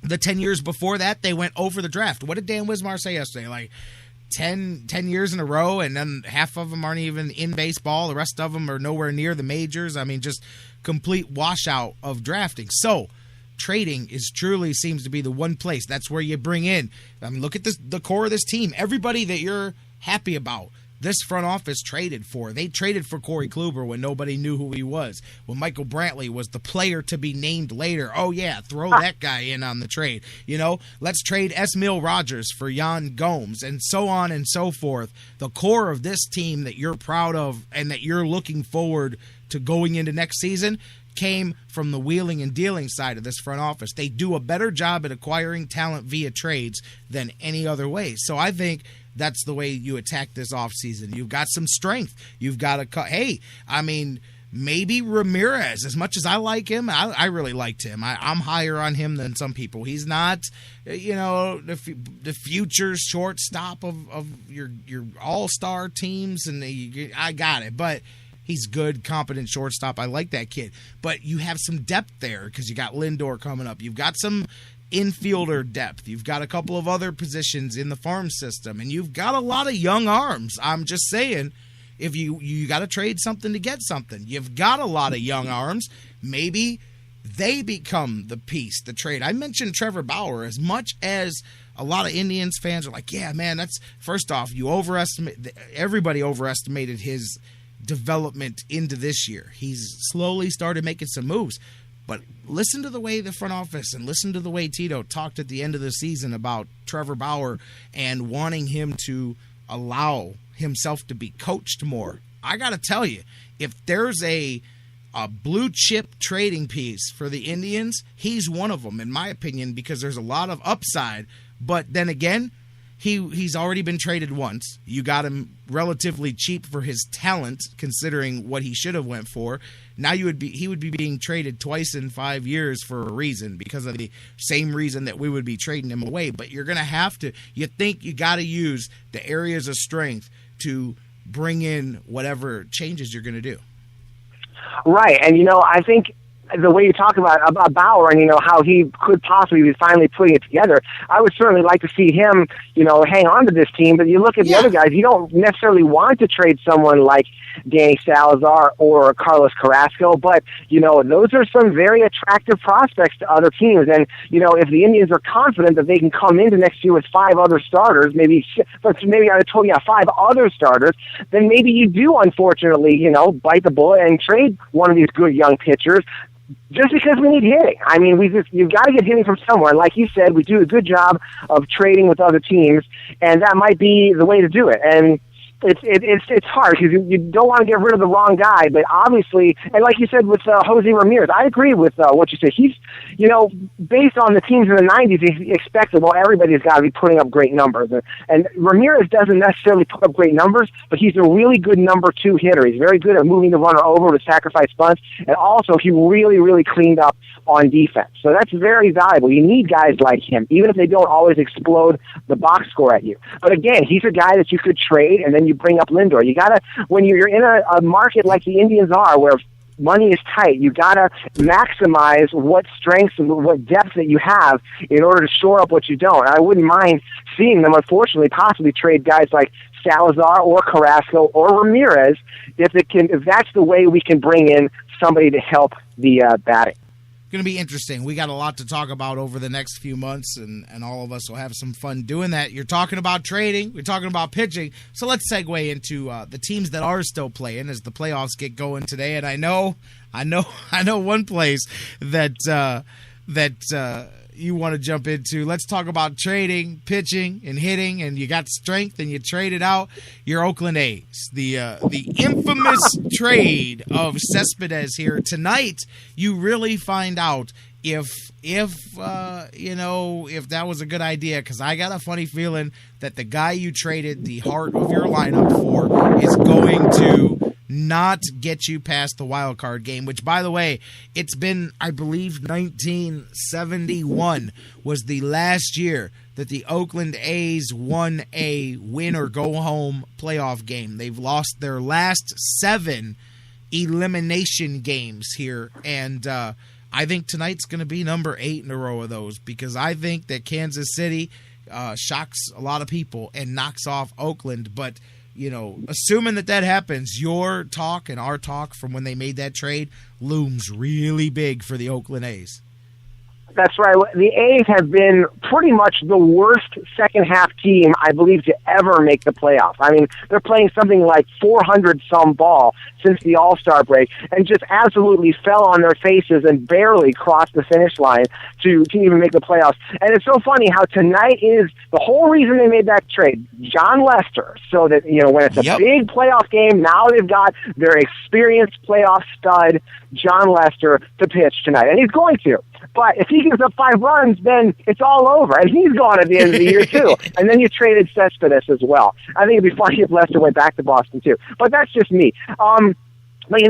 The 10 years before that, they went over the draft. What did Dan Wismar say yesterday? Like 10 years in a row, and then half of them aren't even in baseball. The rest of them are nowhere near the majors. I mean, just complete washout of drafting. So trading truly seems to be the one place. That's where you bring in. I mean, look at the core of this team. Everybody that you're happy about, this front office traded for. They traded for Corey Kluber when nobody knew who he was. When Michael Brantley was the player to be named later. Oh, yeah, throw that guy in on the trade. Let's trade Esmil Rogers for Jan Gomes, and so on and so forth. The core of this team that you're proud of and that you're looking forward to going into next season came from the wheeling and dealing side of this front office. They do a better job at acquiring talent via trades than any other way. So I think that's the way you attack this offseason. You've got some strength. You've got to cut. Hey, I mean, maybe Ramirez, as much as I like him, I really liked him. I'm higher on him than some people. He's not, the future shortstop of your all-star teams, and I got it. But he's good, competent shortstop. I like that kid. But you have some depth there because you got Lindor coming up. You've got some infielder depth. You've got a couple of other positions in the farm system, and you've got a lot of young arms. I'm just saying, if you got to trade something to get something. You've got a lot of young arms. Maybe they become the piece, the trade. I mentioned Trevor Bauer. As much as a lot of Indians fans are like, yeah, man, that's, first off, everybody overestimated his development into this year. He's slowly started making some moves. But listen to the way the front office and listen to the way Tito talked at the end of the season about Trevor Bauer and wanting him to allow himself to be coached more. I got to tell you, if there's a blue chip trading piece for the Indians, he's one of them, in my opinion, because there's a lot of upside. But then again, he's already been traded once. You got him relatively cheap for his talent, considering what he should have went for. Now he would be being traded twice in 5 years for a reason, because of the same reason that we would be trading him away. But you're going to have to, you think you got to use the areas of strength to bring in whatever changes you're going to do. Right, and I think the way you talk about Bauer and, how he could possibly be finally putting it together, I would certainly like to see him, hang on to this team. But you look at the other guys, you don't necessarily want to trade someone like Danny Salazar or Carlos Carrasco, but, those are some very attractive prospects to other teams. And, if the Indians are confident that they can come into next year with 5 other starters, maybe I told you 5 other starters, then maybe you do, unfortunately, bite the bullet and trade one of these good young pitchers, just because we need hitting. I mean, you've got to get hitting from somewhere. Like you said, we do a good job of trading with other teams, and that might be the way to do it. And it's hard because you don't want to get rid of the wrong guy, but obviously, and like you said with Jose Ramirez, I agree with what you said. He's, based on the teams in the 90s, he expected, well, everybody's got to be putting up great numbers. And Ramirez doesn't necessarily put up great numbers, but he's a really good number 2 hitter. He's very good at moving the runner over with sacrifice bunts, and also he really, really cleaned up on defense. So that's very valuable. You need guys like him, even if they don't always explode the box score at you. But again, he's a guy that you could trade, and then you bring up Lindor. You gotta, when you're in a market like the Indians are, where money is tight, you gotta maximize what strengths and what depth that you have in order to shore up what you don't. And I wouldn't mind seeing them, unfortunately, possibly trade guys like Salazar or Carrasco or Ramirez if that's the way we can bring in somebody to help the batting. Going to be interesting. We got a lot to talk about over the next few months, and all of us will have some fun doing that. You're talking about trading. We're talking about pitching. So let's segue into the teams that are still playing as the playoffs get going today. And I know one place that you want to jump into. Let's talk about trading, pitching, and hitting. And you got strength, and you traded out your Oakland A's. The infamous trade of Cespedes here tonight. You really find out if that was a good idea, because I got a funny feeling that the guy you traded the heart of your lineup for is going to not get you past the wild card game, which, by the way, it's been, I believe, 1971 was the last year that the Oakland A's won a win-or-go-home playoff game. They've lost their last 7 elimination games here, and I think tonight's going to be number 8 in a row of those, because I think that Kansas City shocks a lot of people and knocks off Oakland. But, assuming that happens, your talk and our talk from when they made that trade looms really big for the Oakland A's. That's right. The A's have been pretty much the worst second-half team, I believe, to ever make the playoffs. I mean, they're playing something like 400-some ball since the All-Star break, and just absolutely fell on their faces and barely crossed the finish line to even make the playoffs. And it's so funny how tonight is the whole reason they made that trade. John Lester, so that, when it's a big playoff game, now they've got their experienced playoff stud, John Lester, to pitch tonight. And he's going to. But if he gives up 5 runs, then it's all over. And he's gone at the end of the year, too. And then you traded Cespedes as well. I think it'd be funny if Lester went back to Boston, too. But that's just me. But,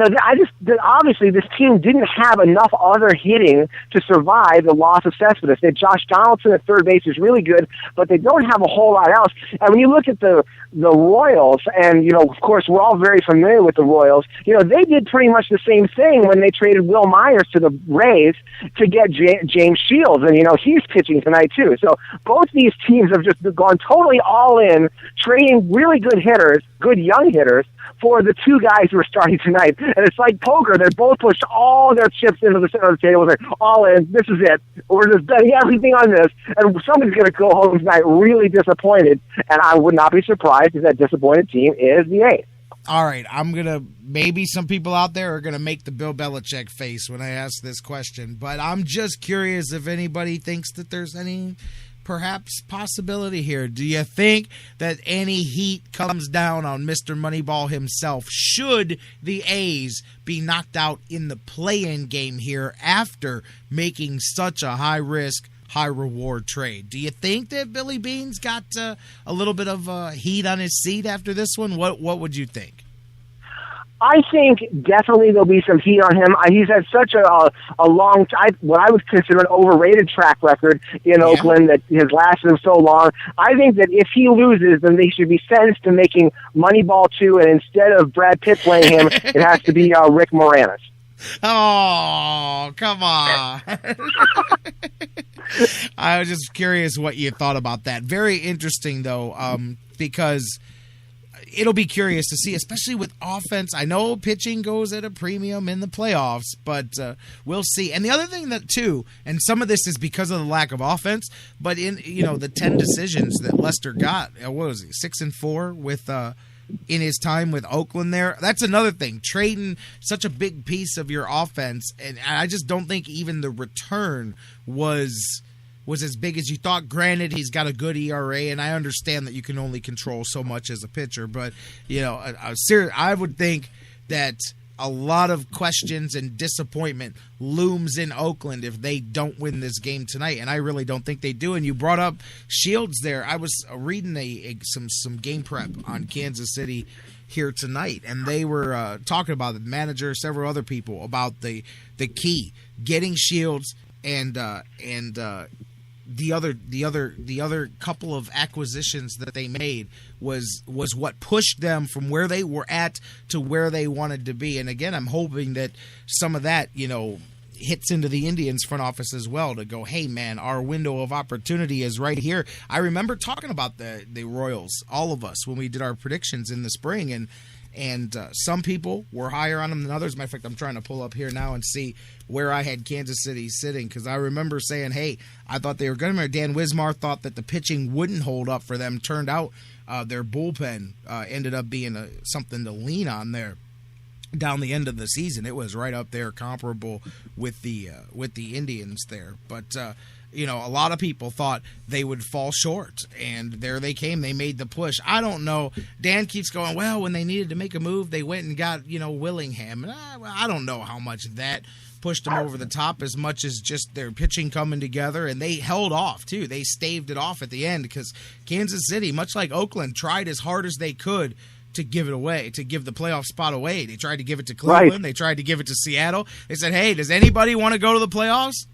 obviously this team didn't have enough other hitting to survive the loss of Cespedes. Josh Donaldson at third base is really good, but they don't have a whole lot else. And when you look at the Royals, and, of course, we're all very familiar with the Royals, they did pretty much the same thing when they traded Will Myers to the Rays to get James Shields. And, he's pitching tonight, too. So both these teams have just gone totally all in, trading really good hitters, good young hitters, for the 2 guys who are starting tonight. And it's like poker. They both pushed all their chips into the center of the table. It's like, all in. This is it. We're just betting everything on this. And somebody's going to go home tonight really disappointed. And I would not be surprised if that disappointed team is the A's. All right. Maybe some people out there are going to make the Bill Belichick face when I ask this question. But I'm just curious if anybody thinks that there's any perhaps possibility here. Do you think that any heat comes down on Mr. Moneyball himself should the A's be knocked out in the play-in game here after making such a high-risk, high-reward trade? Do you think that Billy Beane's got a little bit of heat on his seat after this one? What would you think? I think definitely there'll be some heat on him. He's had such a long, what I would consider an overrated track record in Oakland that has lasted him so long. I think that if he loses, then they should be sentenced to making Moneyball 2, and instead of Brad Pitt playing him, it has to be Rick Moranis. Oh, come on. I was just curious what you thought about that. Very interesting, though, because it'll be curious to see, especially with offense. I know pitching goes at a premium in the playoffs, but we'll see. And the other thing that, too, and some of this is because of the lack of offense, but in the 10 decisions that Lester got, what was he, 6-4 with in his time with Oakland there? That's another thing, trading such a big piece of your offense, and I just don't think even the return was as big as you thought. Granted, he's got a good ERA, and I understand that you can only control so much as a pitcher, but I would think that a lot of questions and disappointment looms in Oakland if they don't win this game tonight, and I really don't think they do. And you brought up Shields there. I was reading some game prep on Kansas City here tonight, and they were talking about the manager, several other people, about the key, getting Shields and the other couple of acquisitions that they made was what pushed them from where they were at to where they wanted to be. And again, I'm hoping that some of that, hits into the Indians front office as well to go, hey man, our window of opportunity is right here. I remember talking about the Royals, all of us, when we did our predictions in the spring, and some people were higher on them than others. Matter of fact, I'm trying to pull up here now and see where I had Kansas City sitting, because I remember saying, hey, I thought they were going to. Dan Wismar thought that the pitching wouldn't hold up for them. Turned out their bullpen ended up being something to lean on there down the end of the season. It was right up there, comparable with the Indians there. But a lot of people thought they would fall short, and there they came. They made the push. I don't know. Dan keeps going, well, when they needed to make a move, they went and got, Willingham. And I don't know how much that pushed them over the top as much as just their pitching coming together, and they held off, too. They staved it off at the end because Kansas City, much like Oakland, tried as hard as they could to give it away, to give the playoff spot away. They tried to give it to Cleveland. Right. They tried to give it to Seattle. They said, hey, does anybody want to go to the playoffs?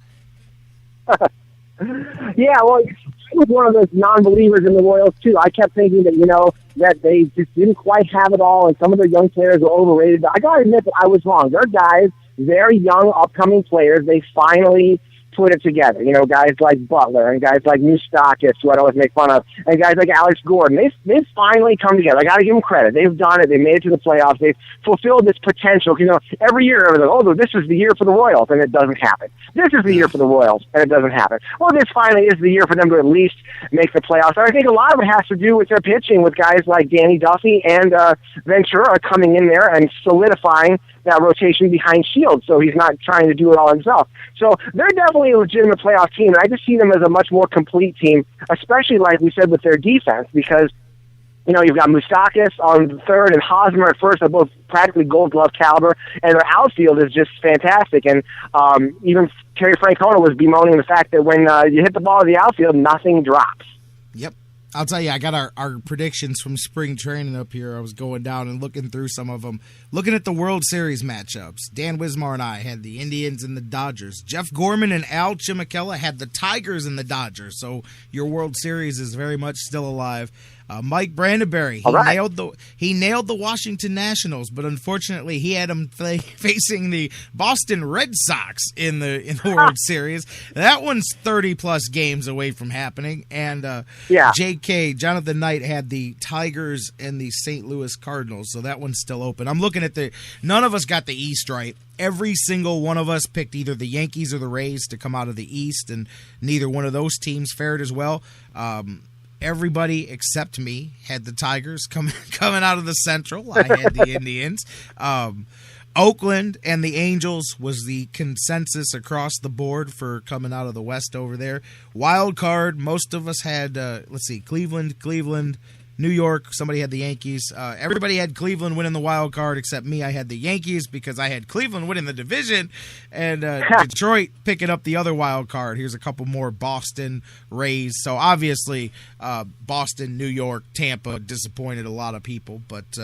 Yeah, well, I was one of those non-believers in the Royals, too. I kept thinking that, that they just didn't quite have it all, and some of their young players were overrated. But I got to admit that I was wrong. Their guys their young, upcoming players, they finally put it together. You know, guys like Butler and guys like Moustakis, who I always make fun of, and guys like Alex Gordon. They've finally come together. I got to give them credit. They've done it. They made it to the playoffs. They've fulfilled this potential. You know, every year, everyone's like, oh, this is the year for the Royals, and it doesn't happen. This is the year for the Royals, and it doesn't happen. Well, this finally is the year for them to at least make the playoffs. And I think a lot of it has to do with their pitching, with guys like Danny Duffy and Ventura coming in there and solidifying that rotation behind Shields, so he's not trying to do it all himself. So they're definitely a legitimate playoff team, and I just see them as a much more complete team, especially like we said with their defense, because you know, you've got Moustakis on third and Hosmer at first. They're both practically Gold Glove caliber, and their outfield is just fantastic. And even Terry Francona was bemoaning the fact that when you hit the ball in the outfield, nothing drops. Yep. I'll tell you, I got our predictions from spring training up here. I was going down and looking through some of them. Looking at the World Series matchups, Dan Wismar and I had the Indians and the Dodgers. Jeff Gorman and Al Chimicella had the Tigers and the Dodgers. So your World Series is very much still alive. Mike Brandenberry, he nailed the Washington Nationals, but unfortunately he had them facing the Boston Red Sox in the World Series. That one's 30-plus games away from happening. And J.K., Jonathan Knight, had the Tigers and the St. Louis Cardinals, so that one's still open. I'm looking at none of us got the East right. Every single one of us picked either the Yankees or the Rays to come out of the East, and neither one of those teams fared as well. Everybody except me had the Tigers coming out of the Central. I had the Indians. Oakland and the Angels was the consensus across the board for coming out of the West over there. Wild card, most of us had, Cleveland, New York. Somebody had the Yankees. Everybody had Cleveland winning the wild card except me. I had the Yankees because I had Cleveland winning the division, and Detroit picking up the other wild card. Here's a couple more: Boston, Rays. So obviously, Boston, New York, Tampa disappointed a lot of people, but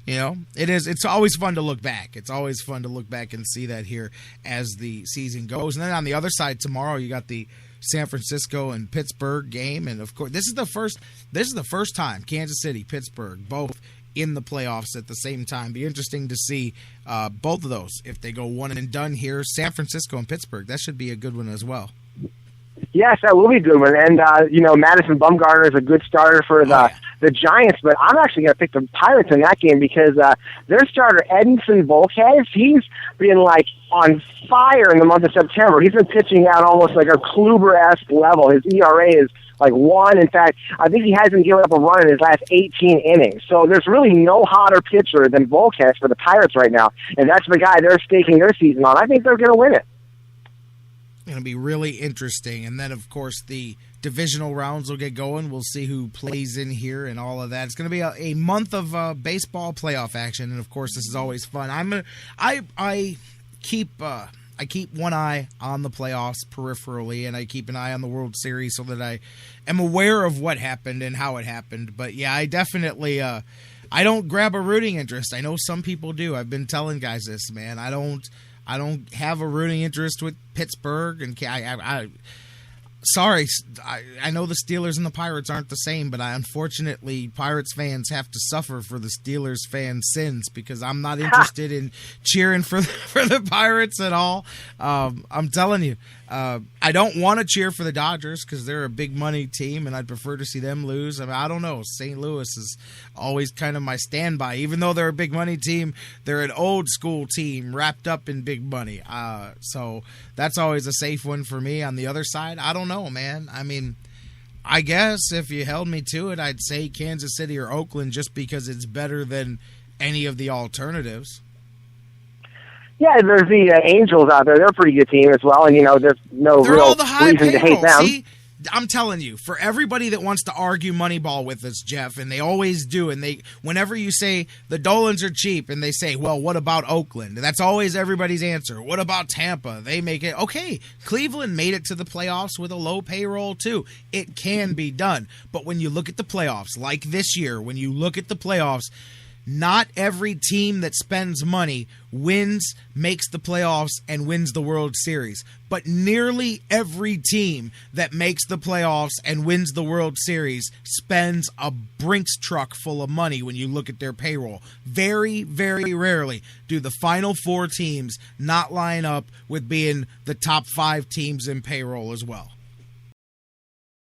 it's always fun to look back. It's always fun to look back and see that here as the season goes. And then on the other side tomorrow, you got the San Francisco and Pittsburgh game, and of course this is the first time Kansas City, Pittsburgh both in the playoffs at the same time. Be interesting to see both of those if they go one and done here. San Francisco and Pittsburgh, that should be a good one as well. Yes, that will be a good one. And, Madison Bumgarner is a good starter for the Giants, but I'm actually going to pick the Pirates in that game because their starter, Edinson Volquez, he's been, on fire in the month of September. He's been pitching out almost like a Kluber-esque level. His ERA is 1. In fact, I think he hasn't given up a run in his last 18 innings. So there's really no hotter pitcher than Volquez for the Pirates right now, and that's the guy they're staking their season on. I think they're going to win it. Going to be really interesting. And then, of course, the divisional rounds will get going. We'll see who plays in here and all of that. It's going to be a month of baseball playoff action, and of course, this is always fun. I keep one eye on the playoffs peripherally, and I keep an eye on the World Series so that I am aware of what happened and how it happened. But yeah, I definitely I don't grab a rooting interest. I know some people do. I've been telling guys this, man. I don't have a rooting interest with Pittsburgh, and I know the Steelers and the Pirates aren't the same, but unfortunately Pirates fans have to suffer for the Steelers fans' sins because I'm not interested in cheering for the Pirates at all. I'm telling you, I don't want to cheer for the Dodgers because they're a big money team, and I'd prefer to see them lose. I mean, I don't know. St. Louis is always kind of my standby. Even though they're a big money team, they're an old school team wrapped up in big money. So that's always a safe one for me. On the other side, I don't know, man. I mean, I guess if you held me to it, I'd say Kansas City or Oakland just because it's better than any of the alternatives. Yeah, there's the Angels out there. They're a pretty good team as well, and, there's no real reason to hate them. See, I'm telling you, for everybody that wants to argue Moneyball with us, Jeff, and they always do, and whenever you say the Dolans are cheap, and they say, well, what about Oakland? That's always everybody's answer. What about Tampa? They make it. Okay, Cleveland made it to the playoffs with a low payroll, too. It can be done. But when you look at the playoffs, like this year, when you look at the playoffs, not every team that spends money wins, makes the playoffs, and wins the World Series. But nearly every team that makes the playoffs and wins the World Series spends a Brinks truck full of money when you look at their payroll. Very, very rarely do the final four teams not line up with being the top five teams in payroll as well.